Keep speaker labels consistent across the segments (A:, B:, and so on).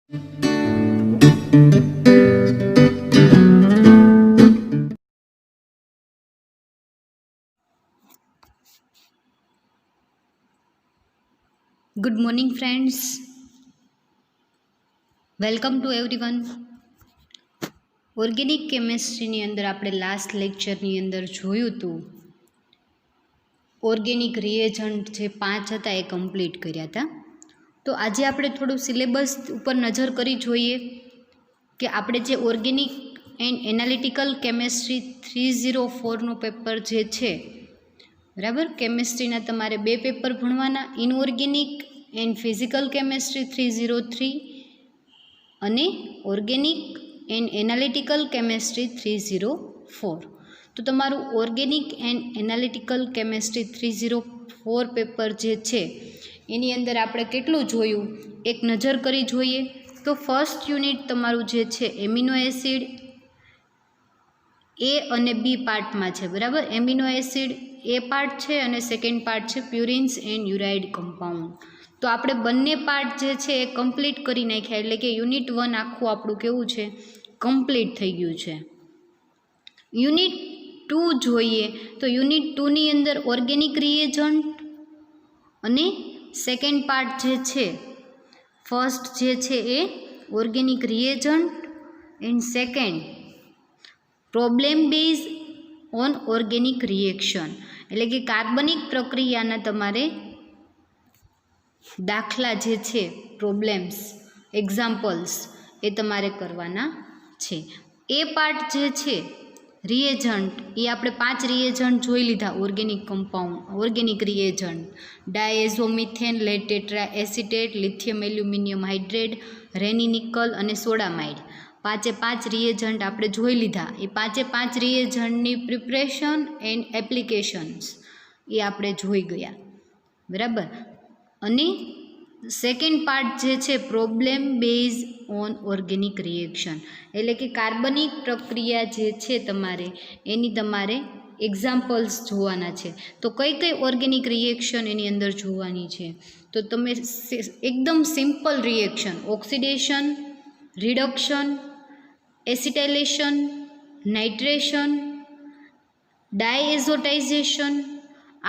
A: Good morning friends, welcome to everyone. Organic કેમેસ્ટ્રીની અંદર આપણે લાસ્ટ લેક્ચરની અંદર જોયું હતું ઓર્ગેનિક રિએજન્ટ જે 5 હતા એ કમ્પ્લીટ કર્યા હતા. તો આજે આપણે થોડું સિલેબસ ઉપર નજર કરી જોઈએ કે આપણે જે ઓર્ગેનિક એન્ડ એનાલિટિકલ કેમેસ્ટ્રી 304નો પેપર જે છે, બરાબર, કેમેસ્ટ્રીના તમારે 2 પેપર ભણવાના, ઇનઓર્ગેનિક એન્ડ ફિઝિકલ કેમેસ્ટ્રી 303 અને ઓર્ગેનિક એન્ડ એનાલિટિકલ કેમેસ્ટ્રી 304. તો તમારું organic and analytical chemistry 304 paper જે છે એની અંદર આપણે કેટલું જોયું એક નજર કરી જોઈએ. તો ફર્સ્ટ યુનિટ તમારું જે છે એમિનો એસિડ એ અને બી પાર્ટમાં છે, બરાબર. એમિનો એસિડ એ પાર્ટ છે અને સેકન્ડ પાર્ટ છે પ્યુરિન્સ એન્ડ યુરાઇડ કમ્પાઉન્ડ. તો આપણે બંને પાર્ટ જે છે એ કમ્પ્લીટ કરી નાખ્યા, એટલે કે યુનિટ 1 આખું આપણું કેવું છે, કમ્પ્લીટ થઈ ગયું છે. યુનિટ 2 જોઈએ તો યુનિટ 2ની અંદર ઓર્ગેનિક રિએજન્ટ અને સેકન્ડ પાર્ટ જે છે, ફર્સ્ટ જે છે એ organic reagent and second problem base on organic reaction, એટલે કે કાર્બનિક પ્રક્રિયાના તમારે દાખલા જે છે, પ્રોબ્લેમ્સ, એક્ઝામ્પલ્સ એ તમારે કરવાના છે. એ પાર્ટ જે છે રિએજન્ટ, એ આપણે 5 રિએજન્ટ જોઈ લીધા. Organic compound, organic reagent diazomethane, lead tetra acetate, lithium aluminium hydrate, Raney nickel અને સોડામાઇડ. 5 રિએજન્ટ આપણે જોઈ લીધા. એ 5 રિએજન્ટની પ્રિપરેશન એન્ડ એપ્લિકેશન્સ એ આપણે જોઈ ગયા, બરાબર. અને સેકન્ડ પાર્ટ જે છે problem base on organic reaction, એટલે કે કાર્બનિક પ્રક્રિયા જે છે તમારે એની તમારે એક્ઝામ્પલ્સ જોવાના છે. તો કઈ ઓર્ગેનિક રિએક્શન એની અંદર જોવાની છે, તો તમે એકદમ simple reaction, oxidation, reduction, acetylation, nitration, diazotization,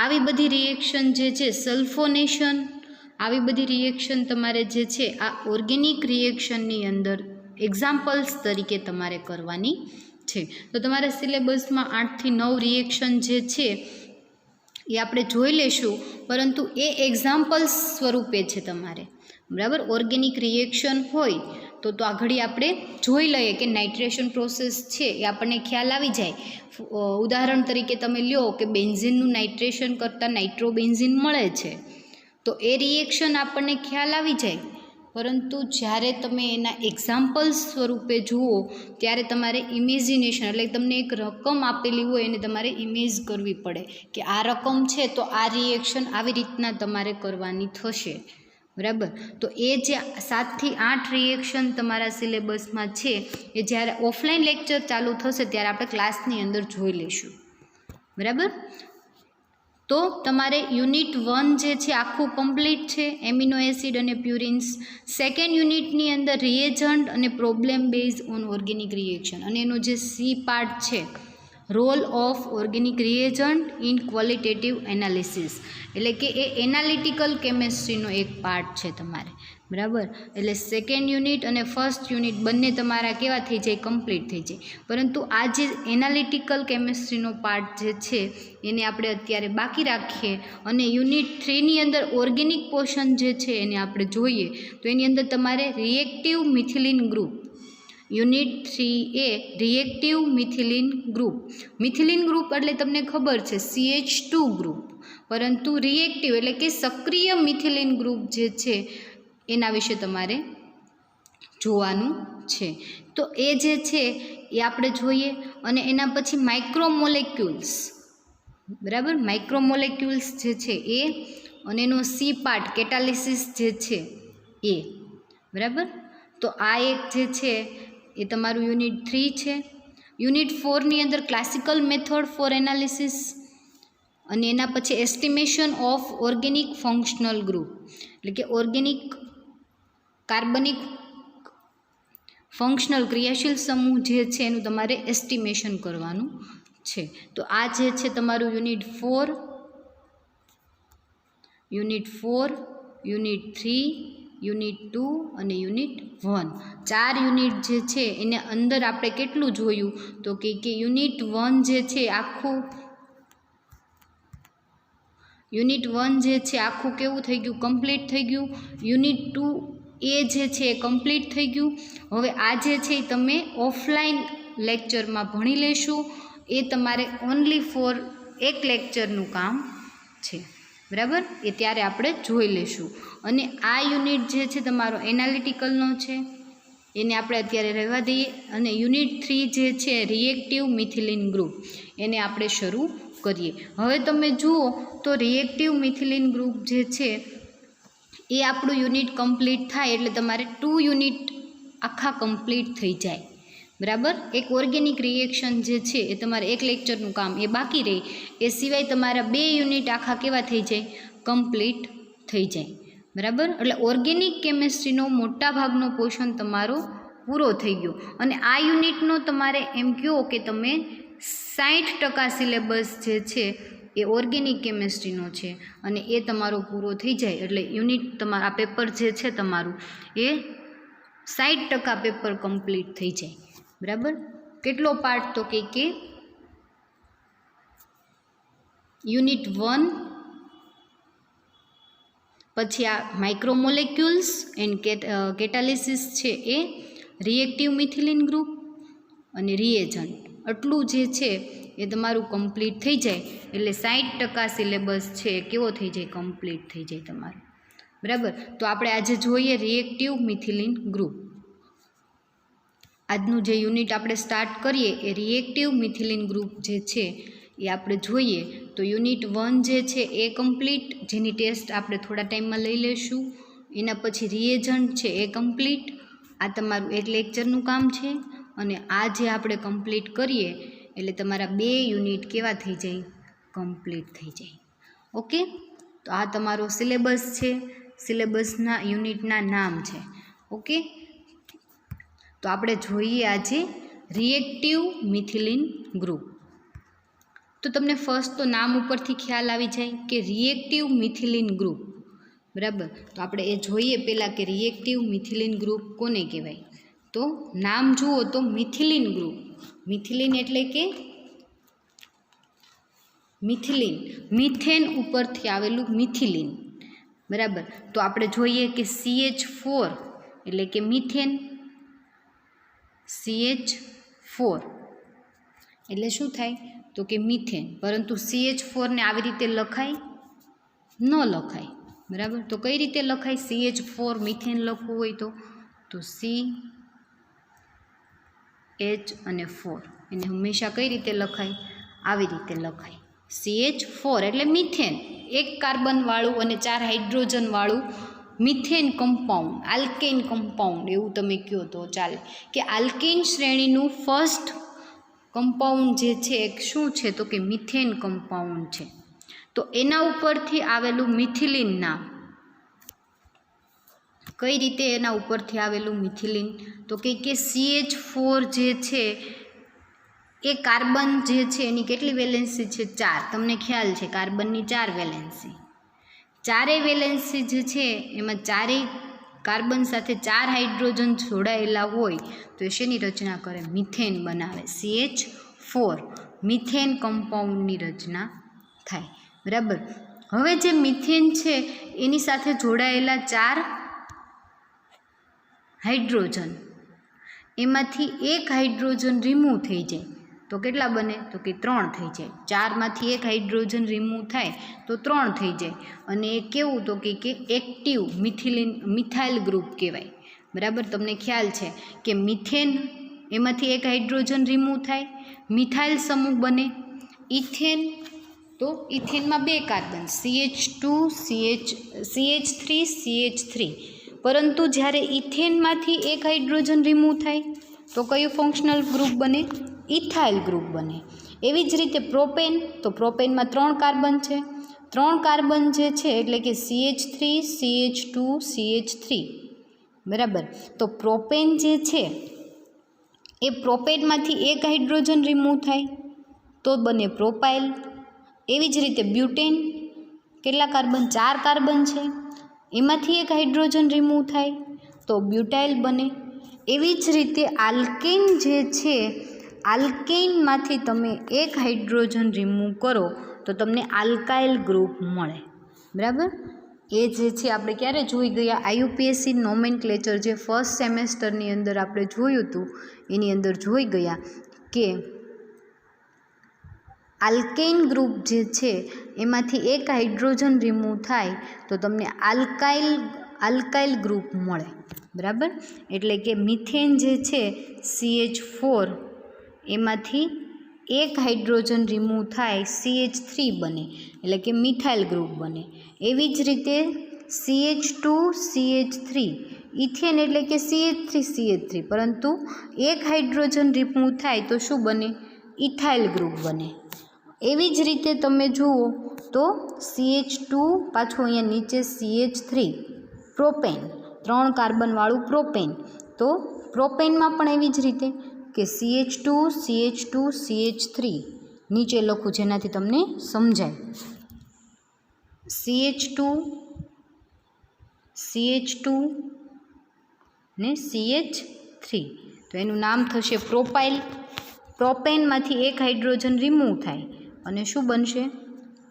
A: આવી બધી રિએક્શન જે છે, સલ્ફોનેશન, આવી બધી રિએક્શન તમારે જે છે આ ઓર્ગેનિક રિએક્શનની અંદર એક્ઝામ્પલ્સ તરીકે તમારે કરવાની છે. તો તમારા સિલેબસમાં 8 થી 9 રિએક્શન જે છે એ આપણે જોઈ લેશું, પરંતુ એ એક્ઝામ્પલ્સ સ્વરૂપે છે તમારે, બરાબર. ઓર્ગેનિક રિએક્શન હોય તો આગળ આપણે જોઈ લઈએ કે નાઇટ્રેશન પ્રોસેસ છે એ આપણને ખ્યાલ આવી જાય. ઉદાહરણ તરીકે તમે લ્યો કે બેન્ઝીનનું નાઇટ્રેશન કરતાં નાઇટ્રોબેન્ઝીન મળે છે, તો એ રિએક્શન આપણને ખ્યાલ આવી જાય. પરંતુ જ્યારે તમે એના એક્ઝામ્પલ્સ સ્વરૂપે જુઓ ત્યારે તમારે ઇમેજિનેશન, એટલે તમને એક રકમ આપેલી હોય એને તમારે ઇમેજ કરવી પડે કે આ રકમ છે તો આ રિએક્શન આવી રીતના તમારે કરવાની થશે, બરાબર. તો એ જે 7 થી 8 રિએક્શન તમારા સિલેબસમાં છે એ જ્યારે ઓફલાઈન લેક્ચર ચાલુ થશે ત્યારે આપણે ક્લાસની અંદર જોઈ લઈશું, બરાબર. તો તમારે યુનિટ 1 જે છે આખું કમ્પ્લીટ છે, એમિનો એસિડ અને પ્યુરિન્સ. સેકન્ડ યુનિટની અંદર રિએજન્ટ અને problem base on organic reaction, અને એનો જે સી પાર્ટ છે, role of organic reagent in qualitative analysis, એટલે કે એ એનાલિટિકલ કેમેસ્ટ્રીનો એક પાર્ટ છે તમારે, બરાબર. એટલે સેકન્ડ યુનિટ અને ફર્સ્ટ યુનિટ બંને તમારા કેવા થઈ જાય, કમ્પ્લીટ થઈ જાય. પરંતુ આ જે એનાલિટિકલ કેમેસ્ટ્રીનો પાર્ટ જે છે એને આપણે અત્યારે બાકી રાખીએ અને યુનિટ 3ની અંદર ઓર્ગેનિક પોર્શન જે છે એને આપણે જોઈએ. તો એની અંદર તમારે રિએક્ટિવ મિથિલિન ગ્રુપ, યુનિટ 3 એ reactive methylene group. Methylene group એટલે તમને ખબર છે CH2 ગ્રુપ, પરંતુ રિએક્ટિવ એટલે કે સક્રિય મિથિલિન ગ્રુપ જે છે એના વિશે તમારે જોવાનું છે. તો એ જે છે એ આપણે જોઈએ. અને એના પછી માઇક્રોમોલેક્યુલ્સ, બરાબર. માઇક્રોમોલેક્યુલ્સ જે છે એ, અને એનો સી પાર્ટ કેટાલિસિસ જે છે એ, બરાબર. તો આ એક જે છે એ તમારું યુનિટ 3 છે. યુનિટ 4ની અંદર ક્લાસિકલ મેથડ ફોર એનાલિસિસ, અને એના પછી estimation of organic functional group, એટલે કે ઓર્ગેનિક કાર્બનિક ફંક્શનલ ક્રિયાશીલ સમૂહ જે છે એનું તમારે એસ્ટિમેશન કરવાનું છે. તો આ જે છે તમારું યુનિટ 4, યુનિટ 3, યુનિટ 2 અને યુનિટ 1, 4 યુનિટ જે છે એને અંદર આપણે કેટલું જોયું તો કે યુનિટ 1 જે છે આખું કેવું થઈ ગયું, કમ્પ્લીટ થઈ ગયું. યુનિટ 2 એ જે છે એ કમ્પ્લીટ થઈ ગયું. હવે આ જે છે એ તમે ઓફલાઈન લેક્ચરમાં ભણી લેશું. એ તમારે ઓનલી ફોર એક લેક્ચરનું કામ છે, બરાબર, એ ત્યારે આપણે જોઈ લેશું. અને આ યુનિટ જે છે તમારો એનાલિટિકલનો છે, એને આપણે અત્યારે રહેવા દઈએ. અને યુનિટ 3 જે છે રિએક્ટિવ મિથિલિન ગ્રુપ, એને આપણે શરૂ કરીએ. હવે તમે જુઓ તો રિએક્ટિવ મિથિલિન ગ્રુપ જે છે એ આપણું યુનિટ કમ્પ્લીટ થાય એટલે તમારે 2 યુનિટ આખા કમ્પ્લીટ થઈ જાય, બરાબર. એક ઓર્ગેનિક રિએક્શન જે છે એ તમારે એક લેક્ચરનું કામ એ બાકી રહે. એ સિવાય તમારા 2 યુનિટ આખા કેવા થઈ જાય, કમ્પ્લીટ થઈ જાય, બરાબર. એટલે ઓર્ગેનિક કેમિસ્ટ્રીનો મોટા ભાગનો પોર્શન તમારો પૂરો થઈ ગયો. અને આ યુનિટનો તમારે એમ કહો કે તમે 60% સિલેબસ જે છે એ ઓર્ગેનિક કેમિસ્ટ્રીનો છે અને એ તમારો પૂરો થઈ જાય એટલે યુનિટ તમારા પેપર જે છે તમારું એ 60% પેપર કમ્પ્લીટ થઈ જાય, બરાબર. કેટલો પાર્ટ તો કે યુનિટ 1, પછી આ માઇક્રોમોલેક્યુલ્સ એન્ડ કેટાલિસિસ છે એ, રિએક્ટિવ મિથિલિન ગ્રુપ અને રિએજન્ટ, આટલું જે છે એ તમારું કમ્પ્લીટ થઈ જાય એટલે 60% સિલેબસ છે એ કેવો થઈ જાય, કમ્પ્લીટ થઈ જાય તમારું, બરાબર. તો આપણે આજે જોઈએ રિએક્ટિવ મિથિલિન ગ્રુપ. આજનું જે યુનિટ આપણે સ્ટાર્ટ કરીએ એ રિએક્ટિવ મિથિલિન ગ્રુપ જે છે એ આપણે જોઈએ. તો યુનિટ 1 જે છે એ કમ્પ્લીટ, જેની ટેસ્ટ આપણે થોડા ટાઈમમાં લઈ લેશું. એના પછી રિએજન્ટ છે એ કમ્પ્લીટ, આ તમારું એક લેક્ચરનું કામ છે. અને આ જે આપણે કમ્પ્લીટ કરીએ એટલે તમારા 2 યુનિટ કેવા થઈ જાય, કમ્પ્લીટ થઈ જાય. ઓકે, તો આ તમારો સિલેબસ છે, સિલેબસના યુનિટના નામ છે. ઓકે, તો આપણે જોઈએ આજે રિએક્ટિવ મિથિલિન ગ્રુપ. તો તમને ફર્સ્ટ તો નામ ઉપરથી ખ્યાલ આવી જાય કે રિએક્ટિવ મિથિલિન ગ્રુપ, બરાબર. તો આપણે એ જોઈએ પહેલાં કે રિએક્ટિવ મિથિલિન ગ્રુપ કોને કહેવાય. તો નામ જુઓ તો મિથિલિન ગ્રુપ, મિથિલિન એટલે કે મિથિલિન, મિથેન ઉપરથી આવેલું મિથિલિન, બરાબર. તો આપણે જોઈએ કે CH4 એટલે કે મિથેન, CH4 એટલે શું થાય તો કે મિથેન. પરંતુ CH4 ને આવી રીતે લખાય ન લખાય, બરાબર. તો કઈ રીતે લખાય, CH4 મિથેન લખવું હોય તો CH અને 4 એને હંમેશા કઈ રીતે લખાય, આવી રીતે લખાય. CH4 એટલે મિથેન, એક કાર્બનવાળું અને 4 હાઇડ્રોજનવાળું મિથેન કમ્પાઉન્ડ, આલ્કેન કમ્પાઉન્ડ એવું તમે કહો તો ચાલે. કે આલ્કેન શ્રેણીનું ફર્સ્ટ કમ્પાઉન્ડ જે છે એક શું છે તો કે મિથેન કમ્પાઉન્ડ છે. તો એના ઉપરથી આવેલું મિથિલિન નામ. કઈ રીતે એના ઉપરથી આવેલું મિથિલિન તો કે CH4 જે છે એ કાર્બન જે છે એની કેટલી વેલેન્સી છે, 4. તમને ખ્યાલ છે કાર્બનની 4 વેલેન્સી. 4 વેલેન્સી જે છે એમાં 4 કાર્બન સાથે 4 હાઇડ્રોજન જોડાયેલા હોય તો એ શેની રચના કરે, મિથેન બનાવે. CH4 મિથેન કમ્પાઉન્ડની રચના થાય, બરાબર. હવે જે મિથેન છે એની સાથે જોડાયેલા 4 હાઇડ્રોજન, એમાંથી એક હાઇડ્રોજન રિમૂવ થઈ જાય તો કેટલા બને તો કે 3 થઈ જાય. 4માંથી એક હાઇડ્રોજન રિમૂવ થાય તો 3 થઈ જાય. અને એ કેવું તો કે એક્ટિવ મિથાઇલ ગ્રુપ કહેવાય, બરાબર. તમને ખ્યાલ છે કે મિથેન એમાંથી એક હાઇડ્રોજન રિમૂવ થાય, મિથાઇલ સમૂહ બને. ઇથેન, તો ઇથેનમાં 2 કાર્બન CH2 CH3 CH3. પરંતુ જ્યારે ઇથેનમાંથી એક હાઇડ્રોજન રિમૂવ થાય તો કયું ફંક્શનલ ગ્રુપ બને, ઇથાઇલ ગ્રુપ બને. એવી જ રીતે પ્રોપેન, તો પ્રોપેનમાં 3 કાર્બન છે, 3 કાર્બન જે છે એટલે કે CH3 CH2 CH3, બરાબર. તો પ્રોપેન જે છે એ પ્રોપેનમાંથી એક હાઇડ્રોજન રિમૂવ થાય તો બને પ્રોપાઇલ. એવી જ રીતે બ્યુટેન, કેટલા કાર્બન? 4 કાર્બન છે, એમાંથી એક હાઇડ્રોજન રિમૂવ થાય તો બ્યુટાઇલ બને. એવી જ રીતે આલ્કેન જે છે, આલ્કેનમાંથી તમે એક હાઇડ્રોજન રિમૂવ કરો તો તમને આલ્કાઇલ ગ્રુપ મળે. બરાબર. એ જે છે આપણે ક્યારે જોઈ ગયા? આઈયુપીએસસી નોમેનક્લેચર જે ફર્સ્ટ સેમેસ્ટરની અંદર આપણે જોયું હતું એની અંદર જોઈ ગયા કે આલ્કેન ગ્રુપ જે છે એમાંથી એક હાઇડ્રોજન રિમૂવ થાય તો તમને આલ્કાઇલ ગ્રુપ મળે. બરાબર. એટલે કે મિથેન જે છે CH4 એમાંથી એક હાઇડ્રોજન રિમૂવ થાય CH3 બને, એટલે કે મિથાઇલ ગ્રુપ બને. એવી જ રીતે CH2CH3 ઇથેન એટલે કે CH3CH3, પરંતુ એક હાઇડ્રોજન રિમૂવ થાય તો શું બને? ઇથાઇલ ગ્રુપ બને. એવી જ રીતે તમે જુઓ તો CH2 પાછું અહીંયા નીચે CH3 પ્રોપેન, 3 કાર્બનવાળું પ્રોપેન. તો પ્રોપેનમાં પણ એવી જ રીતે કે CH2 CH2 CH3 નીચે લખું જેનાથી તમને સમજાય. CH2 CH2 ને CH3 તો એનું નામ થશે પ્રોપાઇલ. પ્રોપેનમાંથી એક હાઇડ્રોજન રિમૂવ થાય અને શું બનશે?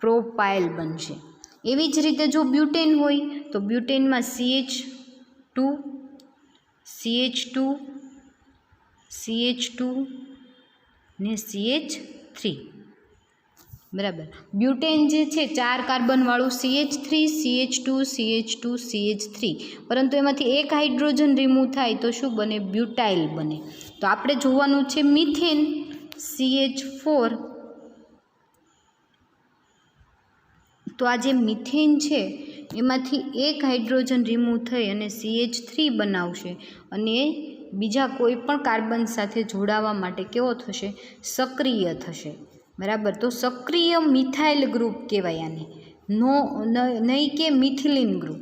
A: પ્રોપાઇલ બનશે. એવી જ રીતે જો બ્યુટેન હોય તો બ્યુટેનમાં CH2 ને CH3. બરાબર. બ્યુટેન જે છે 4 કાર્બનવાળું CH3 CH2 CH2 CH3, પરંતુ એમાંથી એક હાઇડ્રોજન રિમૂવ થાય તો શું બને? બ્યુટાઇલ બને. તો આપણે જોવાનું છે મિથેન CH4. તો આ જે મિથેન છે એમાંથી એક હાઇડ્રોજન રિમૂવ થઈ અને CH3 બનાવશે અને બીજા કોઈ પણ કાર્બન સાથે જોડાવા માટે કેવો થશે? સક્રિય થશે. બરાબર. તો સક્રિય મિથાઇલ ગ્રુપ કહેવાય આને, નહીં કે મિથિલિન ગ્રુપ.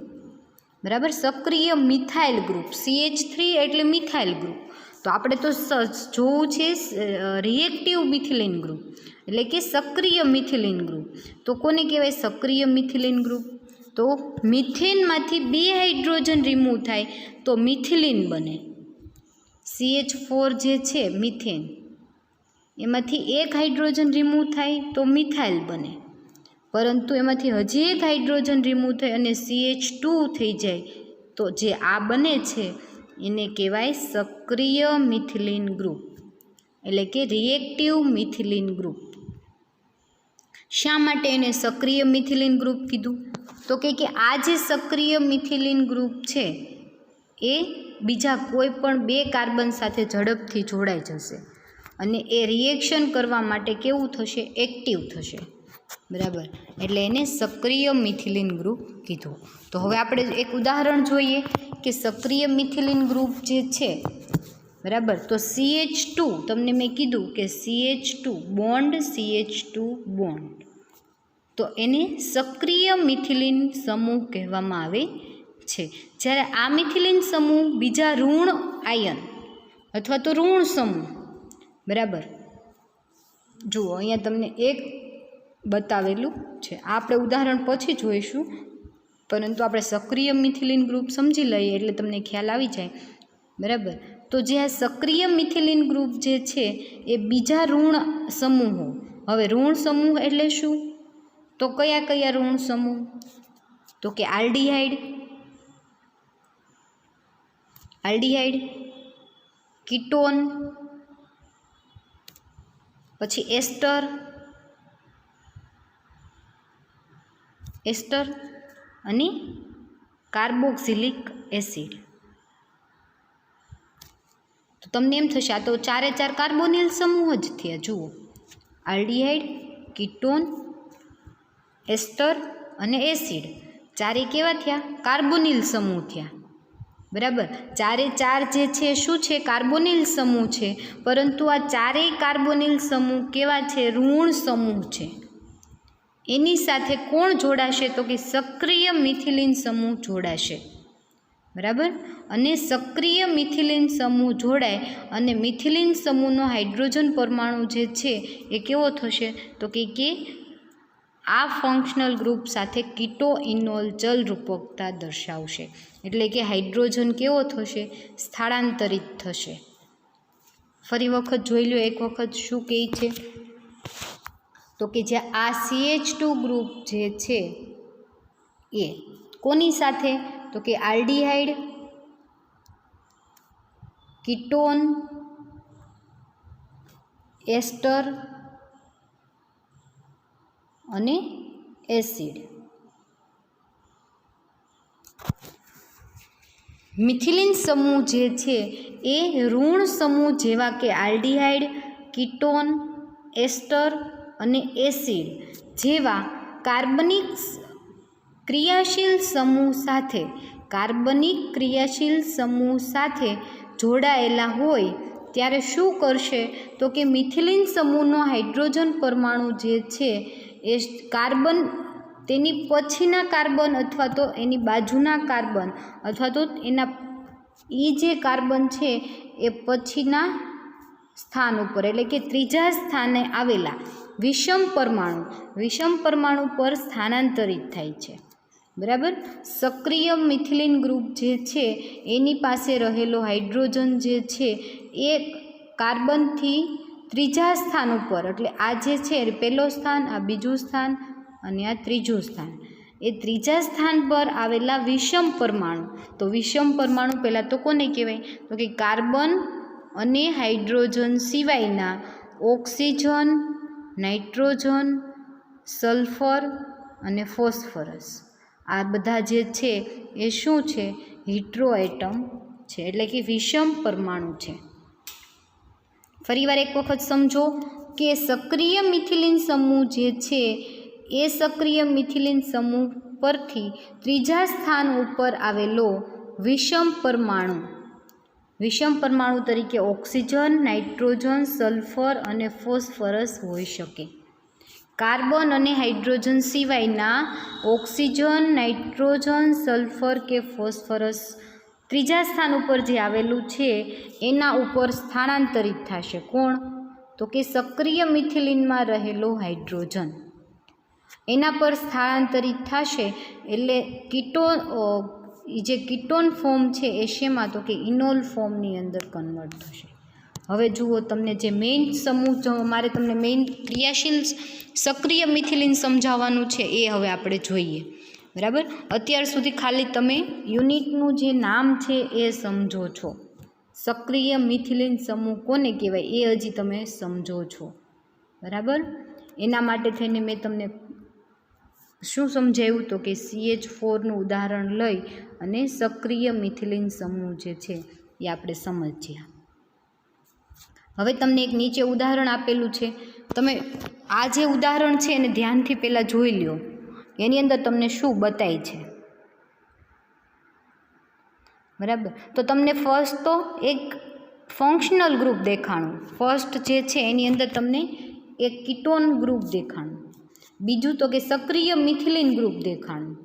A: બરાબર. સક્રિય મિથાઇલ ગ્રુપ. CH3 એટલે મિથાઇલ ગ્રુપ. તો આપણે તો જોવું છે રિએક્ટિવ મિથિલિન ગ્રુપ, એટલે કે સક્રિય મિથિલિન ગ્રુપ. તો કોને કહેવાય સક્રિય મિથિલિન ગ્રુપ? તો મિથેનમાંથી 2 હાઇડ્રોજન રિમૂવ થાય તો મિથિલિન બને. CH4 જે છે મિથેન એમાંથી એક હાઇડ્રોજન રિમૂવ થાય તો મિથાઇલ બને, પરંતુ એમાંથી હજી એક હાઇડ્રોજન રિમૂવ થઈ અને CH2 થઈ જાય તો જે આ બને છે એને કહેવાય સક્રિય મિથિલિન ગ્રુપ, એટલે કે રિએક્ટિવ મિથિલિન ગ્રુપ. શા માટે એને સક્રિય મિથિલિન ગ્રુપ કીધું? તો કે આ જે સક્રિય મિથિલિન ગ્રુપ છે એ બીજા કોઈ પણ 2 કાર્બન સાથે ઝડપથી જોડાઈ જશે અને એ રિએક્શન કરવા માટે કેવું થશે? એક્ટિવ થશે. બરાબર. એટલે એને સક્રિય મિથિલિન ગ્રુપ કીધું. તો હવે આપણે એક ઉદાહરણ જોઈએ કે સક્રિય મિથિલિન ગ્રુપ જે છે, બરાબર, તો CH2 તમને મેં કીધું કે CH2 બોન્ડ, તો એને સક્રિય મિથિલિન સમૂહ કહેવામાં આવે છે. જ્યારે આ મિથિલિન સમૂહ બીજા ઋણ આયન અથવા તો ઋણ સમૂહ, બરાબર, જુઓ અહીંયા તમને એક બતાવેલું છે, આપણે ઉદાહરણ પછી જોઈશું, પરંતુ આપણે સક્રિય મિથિલિન ગ્રુપ સમજી લઈએ એટલે તમને ખ્યાલ આવી જાય. બરાબર. તો જે આ સક્રિય મિથિલિન ગ્રુપ જે છે એ બીજા ઋણ સમૂહો, હવે ઋણ સમૂહ એટલે શું? તો કયા કયા ઋણ સમૂહ? તો કે આલ્ડીહાઇડ, કીટોન, પછી એસ્ટર અને કાર્બોક્સિલિક એસિડ. તો તમને એમ થશે આ તો 4 કાર્બોનિલ સમૂહ જ થયા. જુઓ, આલ્ડીહાઇડ, કીટોન, એસ્ટર અને એસિડ, 4 કેવા થયા? કાર્બોનિલ સમૂહ થયા. બરાબર. 4 જે છે શું છે? કાર્બોનિલ સમૂહ છે, પરંતુ આ 4 કાર્બોનિલ સમૂહ કેવા છે? ઋણ સમૂહ છે. એની સાથે કોણ જોડાશે? તો કે સક્રિય મિથિલિન સમૂહ જોડાશે. બરાબર. અને સક્રિય મિથિલિન સમૂહ જોડાય અને મિથિલિન સમૂહનો હાઇડ્રોજન પરમાણુ જે છે એ કેવો થશે તો કે આ ફંક્શનલ ગ્રુપ સાથે કીટો ઇનોલ ચલ રૂપકતા દર્શાવશે. એટલે કે હાઇડ્રોજન કેવો થશે સ્થળાંતરિત થશે. ફરી વખત જોઈ લો એક વખત શું કહે છે તો કે જે આ CH2 ગ્રુપ જે છે એ કોની સાથે તો કે આલ્ડીહાઇડ, કીટોન, એસ્ટર અને એસિડ. મિથિલિન સમૂહ જે છે એ ઋણ સમૂહ જેવા કે આલ્ડીહાઇડ, કીટોન, એસ્ટર અને એસિડ જેવા કાર્બનિક ક્રિયાશીલ સમૂહ સાથે જોડાયેલા હોય ત્યારે શું કરશે તો કે મિથિલિન સમૂહનો હાઇડ્રોજન પરમાણુ જે છે એ કાર્બન તેની પછીના કાર્બન અથવા તો એની બાજુના કાર્બન અથવા તો એના જે કાર્બન છે એ પછીના સ્થાન ઉપર એટલે કે ત્રીજા સ્થાને આવેલા વિષમ પરમાણુ પર સ્થાનાંતરિત થાય છે. બરાબર. સક્રિય મિથિલિન ગ્રુપ જે છે એની પાસે રહેલો હાઇડ્રોજન જે છે એ કાર્બનથી ત્રીજા સ્થાન ઉપર એટલે આ જે છે પહેલો સ્થાન, આ બીજું સ્થાન અને આ ત્રીજું સ્થાન એ ત્રીજા સ્થાન પર આવેલા વિષમ પરમાણુ. તો વિષમ પરમાણુ પહેલાં તો કોને કહેવાય તો કે કાર્બન અને હાઇડ્રોજન સિવાયના ઓક્સિજન, નાઇટ્રોજન, સલ્ફર અને ફોસ્ફરસ આ બધા જે છે એ શું છે હિટ્રો એટમ છે એટલે કે વિષમ પરમાણુ છે. ફરીવાર એક વખત સમજો કે સક્રિય મિથિલિન સમૂહ જે છે એ સક્રિય મિથિલિન સમૂહ પરથી ત્રીજા સ્થાન ઉપર આવેલો વિષમ પરમાણુ તરીકે ઓક્સિજન, નાઇટ્રોજન, સલ્ફર અને ફોસ્ફરસ હોઈ શકે. કાર્બન અને હાઇડ્રોજન સિવાયના ઓક્સિજન, નાઇટ્રોજન, સલ્ફર કે ફોસ્ફરસ ત્રીજા સ્થાન ઉપર જે આવેલું છે એના ઉપર સ્થાનાંતરિત થશે. કોણ તો કે સક્રિય મિથિલિનમાં રહેલો હાઇડ્રોજન એના પર સ્થાનાંતરિત થશે એટલે કીટોન ફોર્મ છે એ શેમાં તો કે ઇનોલ ફોર્મની અંદર કન્વર્ટ થશે. હવે જુઓ તમને જે મેઇન સમૂહ મારે તમને મેઇન ક્રિયાશીલ સક્રિય મિથિલિન સમજાવવાનું છે એ હવે આપણે જોઈએ. બરાબર. અત્યાર સુધી ખાલી તમે યુનિટનું જે નામ છે એ સમજો છો. સક્રિય મિથિલિન સમૂહ કોને કહેવાય એ હજી તમે સમજો છો. બરાબર. એના માટે થઈને મેં તમને શું સમજાવ્યું તો કે CH4નું ઉદાહરણ લઈ અને સક્રિય મિથિલિન સમૂહ જે છે એ આપણે સમજ્યા. હવે તમને એક નીચે ઉદાહરણ આપેલું છે. તમે આ જે ઉદાહરણ છે એને ધ્યાનથી પહેલાં જોઈ લ્યો. એની અંદર તમને શું બતાય છે. બરાબર. તો તમને ફર્સ્ટ તો એક ફંક્શનલ ગ્રુપ દેખાણું. ફર્સ્ટ જે છે એની અંદર તમને એક કીટોન ગ્રુપ દેખાણું. બીજું તો કે સક્રિય મિથિલિન ગ્રુપ દેખાણું.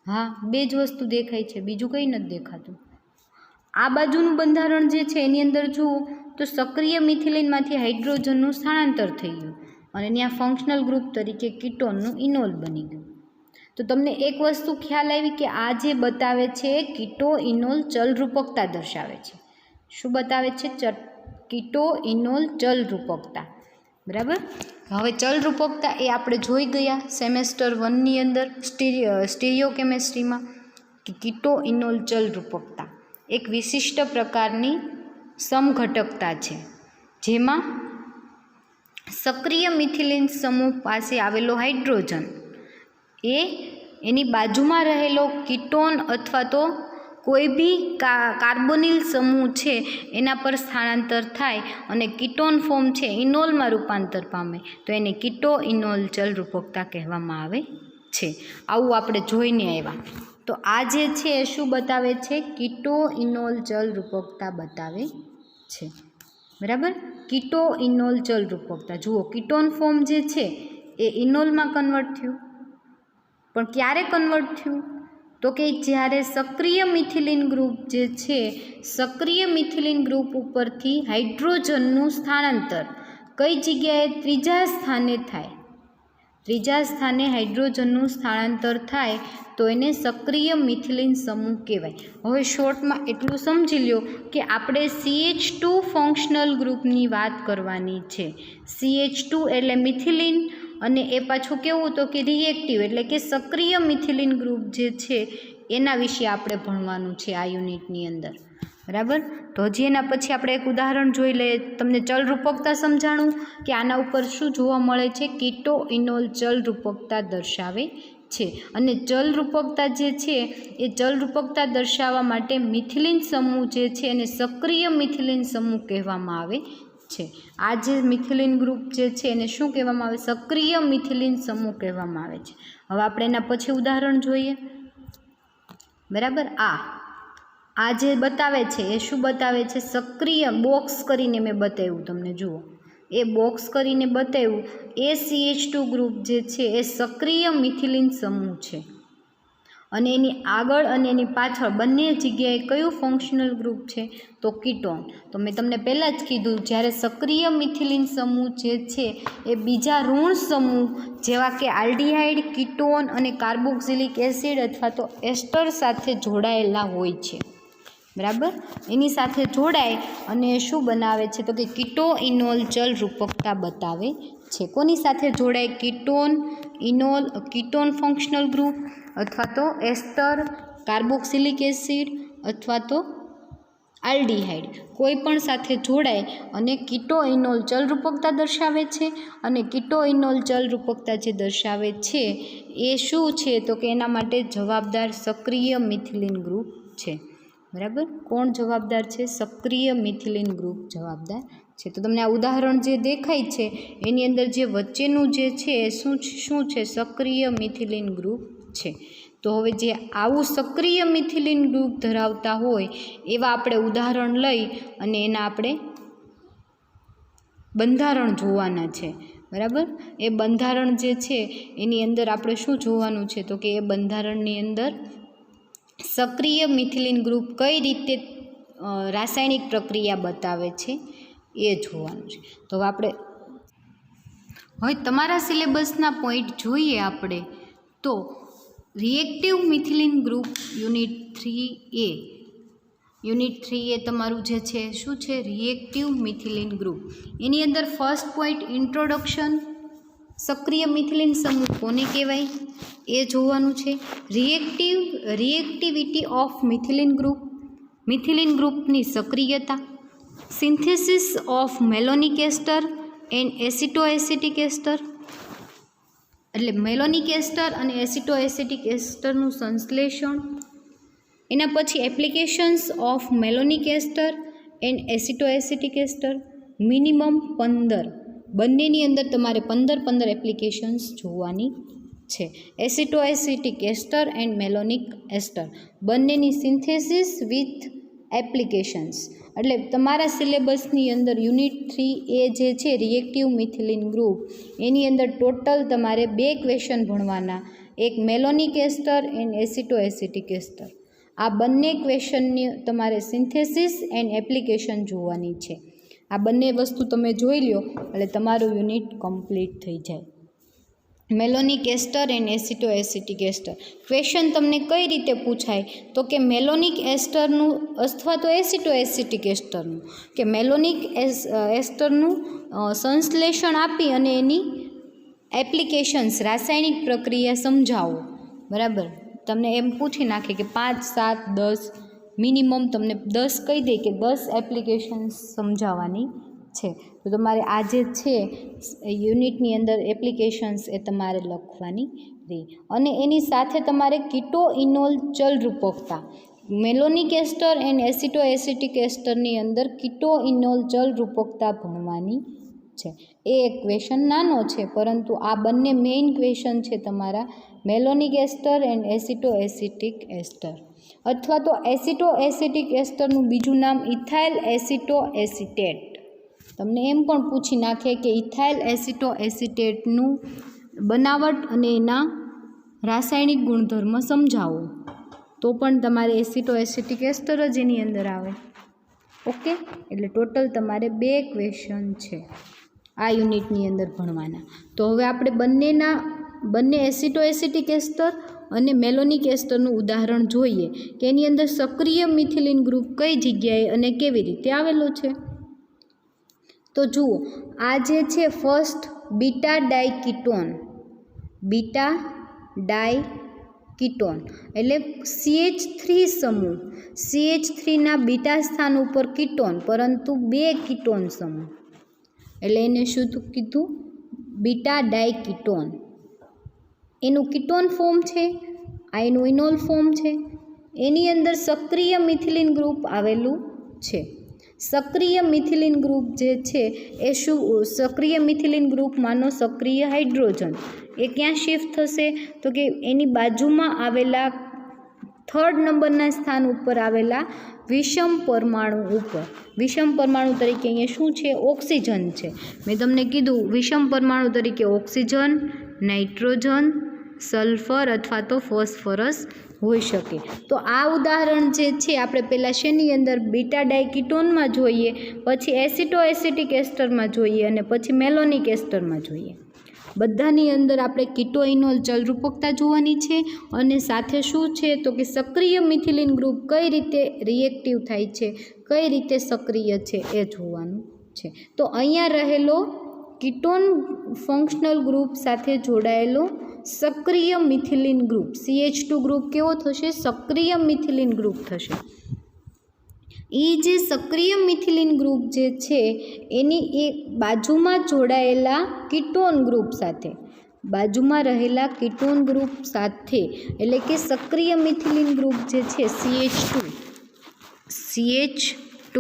A: હા, બે જ વસ્તુ દેખાય છે, બીજું કંઈ નથી દેખાતું. આ બાજુનું બંધારણ જે છે એની અંદર જુઓ તો સક્રિય મિથિલિનમાંથી હાઇડ્રોજનનું સ્થળાંતર થઈ ગયું અને ત્યાં ફંક્શનલ ગ્રુપ તરીકે કીટોનનું ઇનોલ બની ગયું. તો તમને એક વસ્તુ ખ્યાલ આવી કે આ જે બતાવે છે કીટો ઇનોલ ચલ રૂપકતા દર્શાવે છે. શું બતાવે છે? કીટો ઇનોલ ચલ રૂપકતા. બરાબર. હવે ચલ રૂપકતા એ આપણે જોઈ ગયા સેમેસ્ટર 1ની અંદર સ્ટીરિયો કેમેસ્ટ્રીમાં કે કીટો ઇનોલ ચલ રૂપકતા એક વિશિષ્ટ પ્રકારની સમઘટકતા છે જેમાં સક્રિય મિથિલિન સમૂહ પાસે આવેલો હાઇડ્રોજન એની બાજુમાં રહેલો કીટોન અથવા તો કોઈ બી કાર્બોનિલ સમૂહ છે એના પર સ્થાનાંતર થાય અને કીટોન ફોર્મ છે ઇનોલમાં રૂપાંતર પામે તો એને કીટો ઇનોલ ચલ રૂપકતા કહેવામાં આવે છે. આવું આપણે જોઈને આવ્યા. તો આ જે છે એ શું બતાવે છે? કીટો ઇનોલ ચલ રૂપકતા બતાવે છે. બરાબર. કીટો ઇનોલ ચલ રૂપકતા જુઓ, કીટોન ફોર્મ જે છે એ ઇનોલમાં કન્વર્ટ થયું. પણ ક્યારે કન્વર્ટ થયું? તો કે જ્યારે સક્રિય મિથિલિન ગ્રુપ જે છે, સક્રિય મિથિલિન ગ્રુપ ઉપરથી હાઇડ્રોજનનું સ્થાનાંતર કઈ જગ્યાએ ત્રીજા સ્થાને થાય, ત્રીજા સ્થાને હાઇડ્રોજનનું સ્થાનાંતર થાય તો એને સક્રિય મિથિલિન સમૂહ કહેવાય. હવે શોર્ટમાં એટલું સમજી લ્યો કે આપણે CH2 ફંક્શનલ ગ્રુપની વાત કરવાની છે. CH2 એટલે મિથિલિન અને એ પાછું કેવું તો કે રિએક્ટિવ એટલે કે સક્રિય મિથિલિન ગ્રુપ જે છે એના વિશે આપણે ભણવાનું છે આ યુનિટની અંદર. બરાબર. તો હજી એના પછી આપણે એક ઉદાહરણ જોઈ લઈએ. તમને ચલરૂપકતા સમજાણું કે આના ઉપર શું જોવા મળે છે, કીટો ઇનોલ ચલરૂપકતા દર્શાવે છે. અને ચલરૂપકતા જે છે એ ચલરૂપકતા દર્શાવવા માટે મિથિલિન સમૂહ જે છે એને સક્રિય મિથિલિન સમૂહ કહેવામાં આવે છે. આ જે મિથિલિન ગ્રુપ જે છે એને શું કહેવામાં આવે, સક્રિય મિથિલિન સમૂહ કહેવામાં આવે છે. હવે આપણે એના પછી ઉદાહરણ જોઈએ. બરાબર. આ જે બતાવે છે એ શું બતાવે છે, સક્રિય બોક્સ કરીને મેં બતાવ્યું તમને, જુઓ એ બોક્સ કરીને બતાવ્યું એ CH2 ગ્રુપ જે છે એ સક્રિય મિથિલિન સમૂહ છે. અને એની આગળ અને એની પાછળ બંને જગ્યાએ કયું ફંક્શનલ ગ્રુપ છે તો કીટોન. તો મેં તમને પહેલાં જ કીધું જ્યારે સક્રિય મિથિલિન સમૂહ જે છે એ બીજા ઋણ સમૂહ જેવા કે આલ્ડીહાઇડ, કીટોન અને કાર્બોક્સિલિક એસિડ અથવા તો એસ્ટર સાથે જોડાયેલા હોય છે. બરાબર. એની સાથે જોડાય અને શું બનાવે છે તો કે કીટો ઇનોલ ચલ રૂપકતા બતાવે છે. કોની સાથે જોડાય, કીટોન ઇનોલ, કીટોન ફંક્શનલ ગ્રુપ અથવા તો એસ્ટર, કાર્બોક્સિલિક એસિડ અથવા તો આલ્ડીહાઇડ કોઈ પણ સાથે જોડાય અને કીટો ઇનોલ ચલરૂપકતા દર્શાવે છે. અને કીટો ઇનોલ ચલરૂપકતા જે દર્શાવે છે એ શું છે તો કે એના માટે જવાબદાર સક્રિય મિથિલિન ગ્રુપ છે. બરાબર. કોણ જવાબદાર છે, સક્રિય મિથિલિન ગ્રુપ જવાબદાર છે. તો તમને આ ઉદાહરણ જે દેખાય છે એની અંદર જે વચ્ચેનું જે છે એ શું છે, સક્રિય મિથિલિન ગ્રુપ છે. તો હવે જે આવું સક્રિય મિથિલિન ગ્રુપ ધરાવતા હોય એવા આપણે ઉદાહરણ લઈ અને એના આપણે બંધારણ જોવાના છે. બરાબર. એ બંધારણ જે છે એની અંદર આપણે શું જોવાનું છે તો કે એ બંધારણની અંદર સક્રિય મિથિલિન ગ્રુપ કઈ રીતે રાસાયણિક પ્રક્રિયા બતાવે છે એ જોવાનું છે. તો આપણે હવે તમારા સિલેબસના પોઈન્ટ જોઈએ આપણે તો reactive methylene group unit 3A. Unit 3A તમારું જે છે શું છે, રિએક્ટિવ મિથિલિન ગ્રુપ. એની અંદર ફર્સ્ટ પોઈન્ટ ઇન્ટ્રોડક્શન, સક્રિય મિથિલિન સમૂહ કોને કહેવાય એ જોવાનું છે. Reactivity of methylene group, methylene ગ્રુપની સક્રિયતા, synthesis of malonic ester and acetoacetic ester, એટલે મેલોનિક એસ્ટર અને એસિટોએસિટિક એસ્ટરનું સંશ્લેષણ. એના પછી applications of malonic ester and acetoacetic ester, minimum 15, બંનેની અંદર તમારે 15 એપ્લિકેશન્સ જોવાની છે. એસિટોએસિટિક એસ્ટર એન્ડ મેલોનિક એસ્ટર બંનેની સિન્થેસિસ વિથ એપ્લિકેશન્સ. એટલે તમારા સિલેબસની અંદર યુનિટ 3A જે છે રિએક્ટિવ મિથિલિન ગ્રુપ એની અંદર ટોટલ તમારે 2 ક્વેશ્ચન ભણવાના, એક મેલોનિક એસ્ટર એન્ડ એસિટોએસિટિક એસ્ટર. આ બંને ક્વેશ્ચનની તમારે સિન્થેસિસ એન્ડ એપ્લિકેશન જોવાની છે. આ બંને વસ્તુ તમે જોઈ લો એટલે તમારું યુનિટ કમ્પ્લીટ થઈ જાય. મેલોનિક ester and acetoacetic ester question તમને કઈ રીતે પૂછાય તો કે મેલોનિક એસ્ટરનું અથવા તો એસિટોએસિટિક એસ્ટરનું, કે મેલોનિક એસ્ટરનું સંશ્લેષણ આપી અને એની એપ્લિકેશન્સ રાસાયણિક પ્રક્રિયા સમજાવો. બરાબર. તમને એમ પૂછી નાખે કે 5, 7, 10 મિનિમમ તમને 10 કહી દે કે 10 એપ્લિકેશન્સ સમજાવવાની છે. તો તમારે આ જે છે યુનિટની અંદર એપ્લિકેશન્સ એ તમારે લખવાની રહી. અને એની સાથે તમારે કીટો ઇનોલ ચલરૂપકતા, મેલોનિક એસ્ટર એન્ડ એસિટોએસિટિક એસ્ટરની અંદર કીટો ઇનોલ ચલરૂપકતા ભણવાની છે. એ એક ક્વેશ્ચન નાનો છે પરંતુ આ બંને મેઇન ક્વેશ્ચન છે તમારા મેલોનિક એસ્ટર એન્ડ એસિટોએસિટિક એસ્ટર. અથવા તો એસિટોએસિટિક એસ્ટરનું બીજું નામ ઇથાઇલ એસિટોએસિટેટ. તમને એમ પણ પૂછી નાખે કે ઇથાઇલ એસિટોએસિટેટનું બનાવટ અને એના રાસાયણિક ગુણધર્મ સમજાવો. તો પણ તમારે એસિટો એસિટિક એસ્ટર જ એની અંદર આવે. ઓકે, એટલે ટોટલ તમારે 2 ક્વેશ્ચન છે આ યુનિટની અંદર ભણવાના. તો હવે આપણે બંને એસિટો એસિટિક એસ્ટર અને મેલોનિક એસ્ટરનું ઉદાહરણ જોઈએ કે એની અંદર સક્રિય મિથિલિન ગ્રુપ કઈ જગ્યાએ અને કેવી રીતે આવેલું છે. તો જુઓ, આ જે છે ફર્સ્ટ બીટા ડાયકીટોન, બીટા ડાયકીટોન એટલે CH3 સમૂહ, CH3ના બીટા સ્થાન ઉપર કીટોન, પરંતુ 2 કીટોન સમૂહ, એટલે એને શું કીધું? બીટા ડાયકીટોન. એનું કીટોન ફોર્મ છે, આ એનું ઇનોલ ફોર્મ છે. એની અંદર સક્રિય મિથિલિન ગ્રુપ આવેલું છે. સક્રિય મિથિલિન ગ્રુપ જે છે એ શું? સક્રિય મિથિલિન ગ્રુપમાંનો સક્રિય હાઇડ્રોજન એ ક્યાં શિફ્ટ થશે? તો કે એની બાજુમાં આવેલા 3rd નંબરના સ્થાન ઉપર આવેલા વિષમ પરમાણુ ઉપર. વિષમ પરમાણુ તરીકે અહીંયા શું છે? ઓક્સિજન છે. મેં તમને કીધું વિષમ પરમાણુ તરીકે ઓક્સિજન, નાઇટ્રોજન, સલ્ફર અથવા તો ફોસ્ફરસ હોઈ શકે. તો આ ઉદાહરણ જે છે આપણે પહેલાં શેની અંદર? બીટા ડાયકીટોનમાં જોઈએ, પછી એસિટો એસિટિક એસ્ટરમાં જોઈએ અને પછી મેલોનિક એસ્ટરમાં જોઈએ. બધાની અંદર આપણે કીટોઇનોલ ચલરૂપકતા જોવાની છે અને સાથે શું છે? તો કે સક્રિય મિથિલિન ગ્રુપ કઈ રીતે રિએક્ટિવ થાય છે, કઈ રીતે સક્રિય છે એ જોવાનું છે. તો અહીંયા રહેલો કીટોન ફંક્શનલ ગ્રુપ સાથે જોડાયેલો સક્રિય મિથિલિન ગ્રુપ CH2 ગ્રુપ કેવો થશે? સક્રિય મિથિલિન ગ્રુપ થશે. એ જે સક્રિય મિથિલિન ગ્રુપ જે છે એની એ બાજુમાં જોડાયેલા કીટોન ગ્રુપ સાથે, બાજુમાં રહેલા કીટોન ગ્રુપ સાથે, એટલે કે સક્રિય મિથિલિન ગ્રુપ જે છે CH2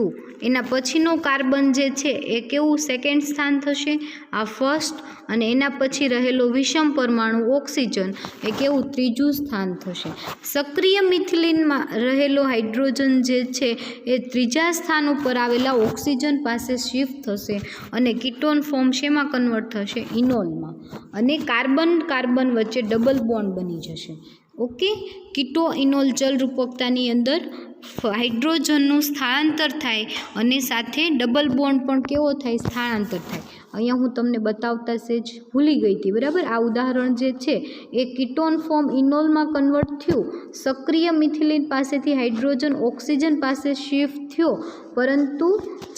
A: એના પછીનો કાર્બન જે છે એ કેવું સેકન્ડ સ્થાન થશે? આ ફર્સ્ટ. અને એના પછી રહેલો વિષમ પરમાણુ ઓક્સિજન એ કેવું? ત્રીજું સ્થાન થશે. સક્રિય મિથિલિનમાં રહેલો હાઇડ્રોજન જે છે એ ત્રીજા સ્થાન ઉપર આવેલા ઓક્સિજન પાસે શિફ્ટ થશે અને કીટોન ફોર્મ શેમાં કન્વર્ટ થશે? ઇનોલમાં. અને કાર્બન વચ્ચે ડબલ બોન્ડ બની જશે. ઓકે, કીટો ઇનોલ ચલરૂપકતાની અંદર હાઇડ્રોજનનું સ્થળાંતર થાય અને સાથે ડબલ બોન્ડ પણ કેવો થાય? સ્થળાંતર થાય. અહીંયા હું તમને બતાવતા સેજ ભૂલી ગઈ હતી, બરાબર. આ ઉદાહરણ જે છે એ કીટોન ફોર્મ ઇનોલમાં કન્વર્ટ થયું, સક્રિય મિથિલિન પાસેથી હાઇડ્રોજન ઓક્સિજન પાસે શિફ્ટ થયો, પરંતુ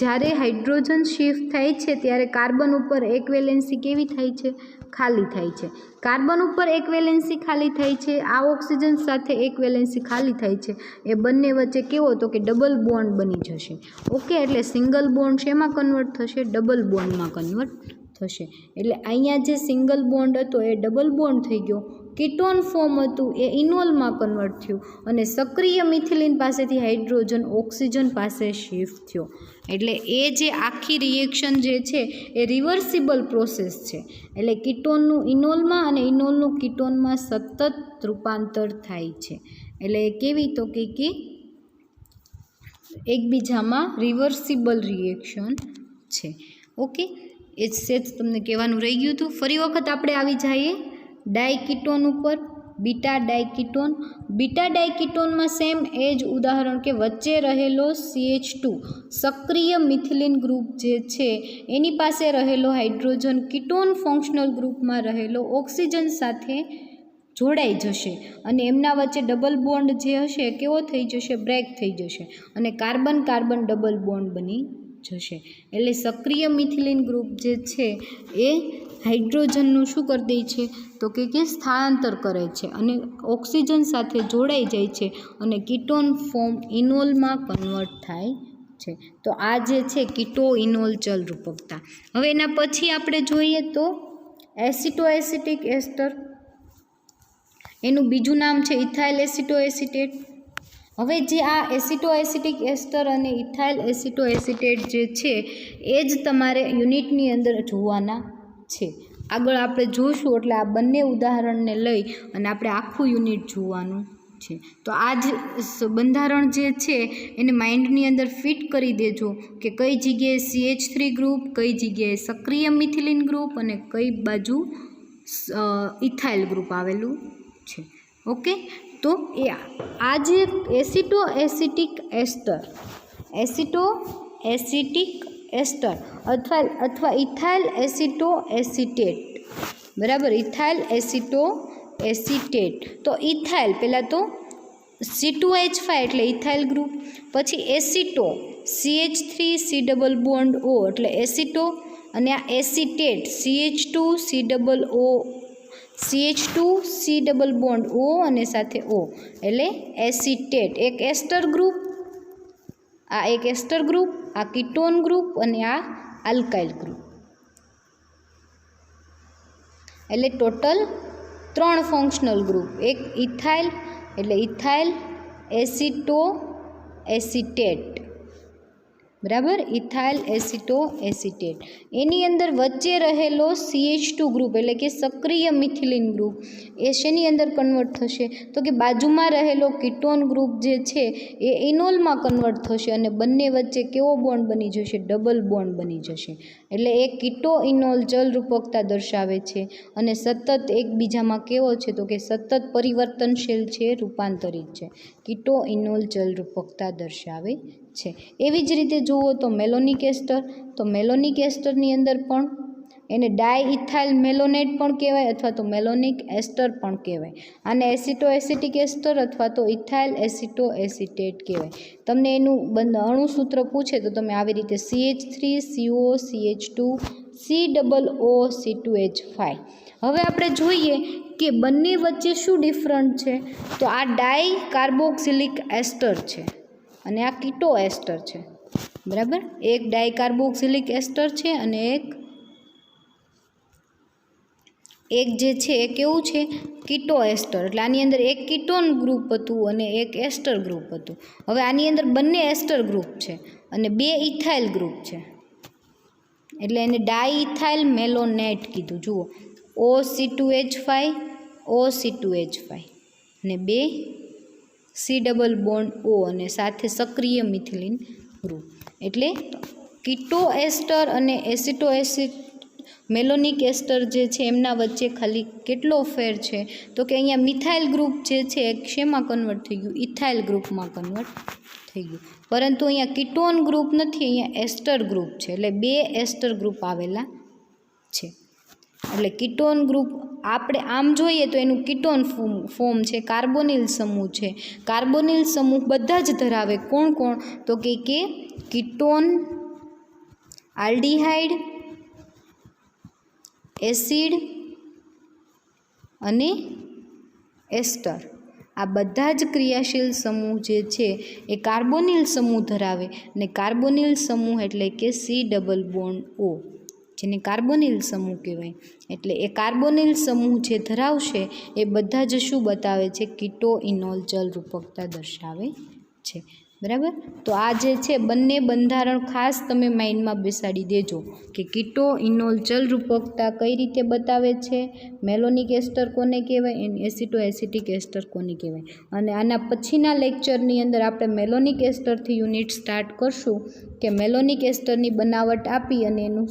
A: જ્યારે હાઇડ્રોજન શિફ્ટ થાય છે ત્યારે કાર્બન ઉપર એક વેલેન્સી કેવી થાય છે? ખાલી થાય છે. કાર્બન ઉપર એક વેલેન્સી ખાલી થાય છે, આ ઓક્સિજન સાથે એક વેલેન્સી ખાલી થાય છે. એ બંને વચ્ચે કેવો? તો કે ડબલ બોન્ડ બની જશે. ઓકે, એટલે સિંગલ બોન્ડ શેમાં કન્વર્ટ થશે? ડબલ બોન્ડમાં કન્વર્ટ થશે. એટલે અહીંયા જે સિંગલ બોન્ડ હતો એ ડબલ બોન્ડ થઈ ગયો. કીટોન ફોર્મ હતું એ ઇનોલમાં કન્વર્ટ થયું અને સક્રિય મિથિલિન પાસેથી હાઇડ્રોજન ઓક્સિજન પાસે શિફ્ટ થયો. એટલે એ જે આખી રિએક્શન જે છે એ રિવર્સિબલ પ્રોસેસ છે. એટલે કીટોનનું ઇનોલમાં અને ઇનોલનું કીટોનમાં સતત રૂપાંતર થાય છે. એટલે કેવી? તો કે એકબીજામાં રિવર્સિબલ રિએક્શન છે. ઓકે, એ સેજ તમને કહેવાનું રહી ગયું હતું. ફરી વખત આપણે આવી જઈએ ડાયકીટોન ઉપર. બીટા ડાયકીટોન. બીટા ડાયકીટોનમાં સેમ એ જ ઉદાહરણ કે વચ્ચે રહેલો CH2 સક્રિય મિથિલિન ગ્રુપ જે છે એની પાસે રહેલો હાઇડ્રોજન કીટોન ફંક્શનલ ગ્રુપમાં રહેલો ઓક્સિજન સાથે જોડાઈ જશે અને એમના વચ્ચે ડબલ બોન્ડ જે હશે કેવો થઈ જશે? બ્રેક થઈ જશે અને કાર્બન ડબલ બોન્ડ બની જશે. એટલે સક્રિય મિથિલિન ગ્રુપ જે છે એ હાઇડ્રોજનનું શું કરી દે છે? તો કે સ્થળાંતર કરે છે અને ઓક્સિજન સાથે જોડાઈ જાય છે અને કીટોન ફોર્મ ઇનોલમાં કન્વર્ટ થાય છે. તો આ જે છે કીટો ઇનોલ ચલરૂપકતા. હવે એના પછી આપણે જોઈએ તો એસિટો એસિટિક એસ્ટર. એનું બીજું નામ છે ઇથાઇલ એસિટો એસિટેટ. હવે જે આ એસિટો એસિટિક એસ્ટર અને ઇથાઇલ એસિટો એસિટેટ જે છે એ જ તમારે યુનિટની અંદર જોવાના છે. આગળ આપણે જોઈશું એટલે આ બંને ઉદાહરણને લઈ અને આપણે આખું યુનિટ જોવાનું છે. તો આ જ બંધારણ જે છે એને માઇન્ડની અંદર ફિટ કરી દેજો કે કઈ જગ્યાએ CH3 ગ્રુપ, કઈ જગ્યાએ સક્રિય મિથિલિન ગ્રુપ અને કઈ બાજુ ઇથાઇલ ગ્રુપ આવેલું છે. ઓકે, તો એ આ જે એસિટો એસિટિક એસ્ટર અથવા ઇથાઇલ એસિટો એસિટેટ, બરાબર, ઇથાઇલ એસિટો એસિટેટ. તો ઇથાઇલ પહેલાં તો C2H5 એટલે ઇથાઇલ ગ્રુપ, પછી એસિટો CH3 C double bond O એટલે એસિટો, અને આ acetate CH2 C double bond O અને સાથે O એટલે એસિટેટ. એક એસ્ટર ગ્રુપ, આ એક એસ્ટર ગ્રુપ, આ કીટોન ગ્રુપ અને આ આલ્કાઇલ ગ્રુપ. એટલે ટોટલ 3 ફંક્શનલ ગ્રુપ. એક ઇથાઇલ એટલે ઇથાઇલ એસિટો એસિટેટ, બરાબર, ઇથાઇલ એસિટો એસિટેટ. એની અંદર વચ્ચે રહેલો CH2 ગ્રુપ એટલે કે સક્રિય મિથિલિન ગ્રુપ એ શેની અંદર કન્વર્ટ થશે? તો કે બાજુમાં રહેલો કીટોન ગ્રુપ જે છે એ ઇનોલમાં કન્વર્ટ થશે અને બંને વચ્ચે કેવો બોન્ડ બની જશે? ડબલ બોન્ડ બની જશે. એટલે એ કીટો ઇનોલ જલરૂપકતા દર્શાવે છે અને સતત એકબીજામાં કેવો છે? તો કે સતત પરિવર્તનશીલ છે, રૂપાંતરિત છે. કીટો ઇનોલ જલરૂપકતા દર્શાવે છે. એવી જ રીતે જુઓ તો મેલોનિક એસ્ટર, તો મેલોનિક એસ્ટરની અંદર પણ એને ડાયઇથાઇલ મેલોનેટ પણ કહેવાય અથવા તો મેલોનિક એસ્ટર પણ કહેવાય. આને એસિટો એસિટિક એસ્ટર અથવા તો ઇથાઇલ એસિટો એસિટેટ કહેવાય. તમને એનું અણુસૂત્ર પૂછે તો તમે આવી રીતે CH3 CO CH2 COO C2H5. હવે આપણે જોઈએ કે બંને વચ્ચે શું ડિફરન્ટ છે. તો આ ડાય કાર્બોક્સિલિક એસ્ટર છે અને આ કીટો એસ્ટર છે, બરાબર. એક ડાયકાર્બોક્સિલિક એસ્ટર છે અને એક જે છે એ કેવું છે? કીટો એસ્ટર. એટલે આની અંદર એક કીટોન ગ્રુપ હતું અને એક એસ્ટર ગ્રુપ હતું. હવે આની અંદર બંને એસ્ટર ગ્રુપ છે અને 2 ઇથાઇલ ગ્રુપ છે એટલે એને ડાયઇથાઇલ મેલોનેટ કીધું. જુઓ OC2H5 OC2H5 અને 2 C ડબલ બોન્ડ O અને સાથે સક્રિય મિથિલિન ગ્રુપ. એટલે કીટો એસ્ટર અને એસિટો મેલોનિક એસ્ટર જે છે એમના વચ્ચે ખાલી કેટલો ફેર છે? તો કે અહીંયા મિથાઇલ ગ્રુપ જે છે શેમાં કન્વર્ટ થઈ ગયું? ઇથાઇલ ગ્રુપમાં કન્વર્ટ થઈ ગયું. પરંતુ અહીંયા કીટોન ગ્રુપ નથી, અહીંયા એસ્ટર ગ્રુપ છે. એટલે 2 એસ્ટર ગ્રુપ આવેલા છે. એટલે કીટોન ગ્રુપ આપણે આમ જોઈએ તો એનું કીટોન ફોર્મ છે, કાર્બોનિલ સમૂહ છે. કાર્બોનિલ સમૂહ બધા જ ધરાવે. કોણ કોણ? તો કે કીટોન, આલ્ડીહાઇડ, એસિડ અને એસ્ટર. આ બધા જ ક્રિયાશીલ સમૂહ જે છે એ કાર્બોનિલ સમૂહ ધરાવે. અને કાર્બોનિલ સમૂહ એટલે કે C ડબલ બોન્ડ O, જેને કાર્બોનિલ સમૂહ કહેવાય. એટલે એ કાર્બોનિલ સમૂહ જે ધરાવશે એ બધા જ શું બતાવે છે? કીટો ઇનોલ જલરૂપકતા દર્શાવે છે, બરાબર. તો આ જે છે બંને બંધારણ ખાસ તમે માઇન્ડમાં બેસાડી દેજો કે કીટો ઇનોલ જલરૂપકતા કઈ રીતે બતાવે છે, મેલોનિક એસ્ટર કોને કહેવાય, એની એસિટો એસિટિક એસ્ટર કોને કહેવાય. અને આના પછીના લેક્ચરની અંદર આપણે મેલોનિક એસ્ટરથી યુનિટ સ્ટાર્ટ કરશું કે મેલોનિક એસ્ટરની બનાવટ આપી અને એનું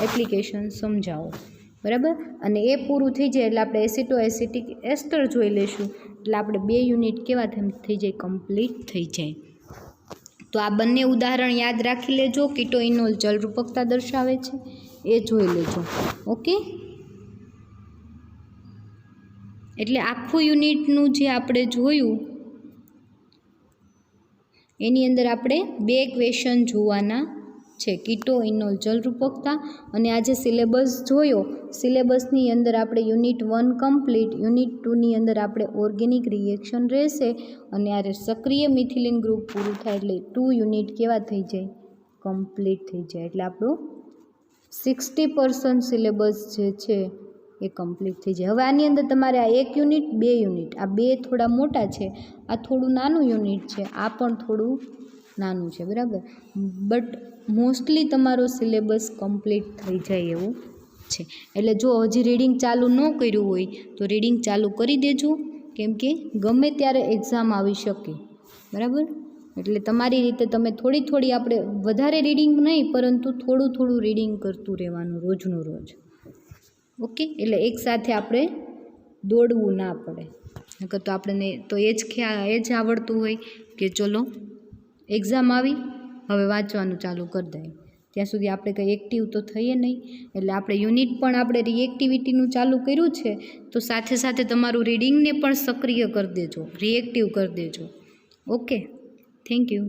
A: એપ્લિકેશન સમજાવો, બરાબર. અને એ પૂરું થઈ જાય એટલે આપણે એસિટો એસિટિક એસ્ટર જોઈ લઈશું. એટલે આપણે 2 યુનિટ કેવા થઈ જાય? કમ્પ્લીટ થઈ જાય. તો આ બંને ઉદાહરણ યાદ રાખી લેજો. કીટો ઇનોલ જલરૂપકતા દર્શાવે છે એ જોઈ લેજો. ઓકે. એટલે આખું યુનિટનું જે આપણે જોયું એની અંદર આપણે 2 ક્વેશ્ચન જોવાના છે. કીટો ઇનોલ જલરૂપકતા અને આ જે સિલેબસ જોયો, સિલેબસની અંદર આપણે યુનિટ 1 કમ્પ્લીટ, યુનિટ 2ની અંદર આપણે ઓર્ગેનિક રિએક્શન રહેશે અને આ સક્રિય મિથિલિન ગ્રુપ પૂરું થાય એટલે 2 યુનિટ કેવા થઈ જાય? કમ્પ્લીટ થઈ જાય. એટલે આપણું 60% સિલેબસ જે છે એ કમ્પ્લીટ થઈ જાય. હવે આની અંદર તમારે આ 1 યુનિટ, 2 યુનિટ, આ 2 થોડા મોટા છે, આ થોડું નાનું યુનિટ છે, આ પણ થોડું નાનું છે, બરાબર. બટ મોસ્ટલી તમારો સિલેબસ કમ્પ્લીટ થઈ જાય એવું છે. એટલે જો હજી રીડિંગ ચાલુ ન કર્યું હોય તો રીડિંગ ચાલુ કરી દેજો, કેમ કે ગમે ત્યારે એક્ઝામ આવી શકે, બરાબર. એટલે તમારી રીતે તમે થોડી આપણે વધારે રીડિંગ નહીં પરંતુ થોડું રીડિંગ કરતું રહેવાનું રોજનું રોજ. ઓકે. એટલે એકસાથે આપણે દોડવું ના પડે. નકર તો આપણને તો એ જ આવડતું હોય કે ચલો એક્ઝામ આવી, હવે વાંચવાનું ચાલુ કરી દઈએ, ત્યાં સુધી આપણે કંઈ એક્ટિવ તો થઈએ નહીં. એટલે આપણે યુનિટ પણ આપણે રિએક્ટિવિટીનું ચાલુ કર્યું છે, તો સાથે સાથે તમારું રીડિંગને પણ સક્રિય કરી દેજો, રિએક્ટિવ કરી દેજો. Okay, thank you.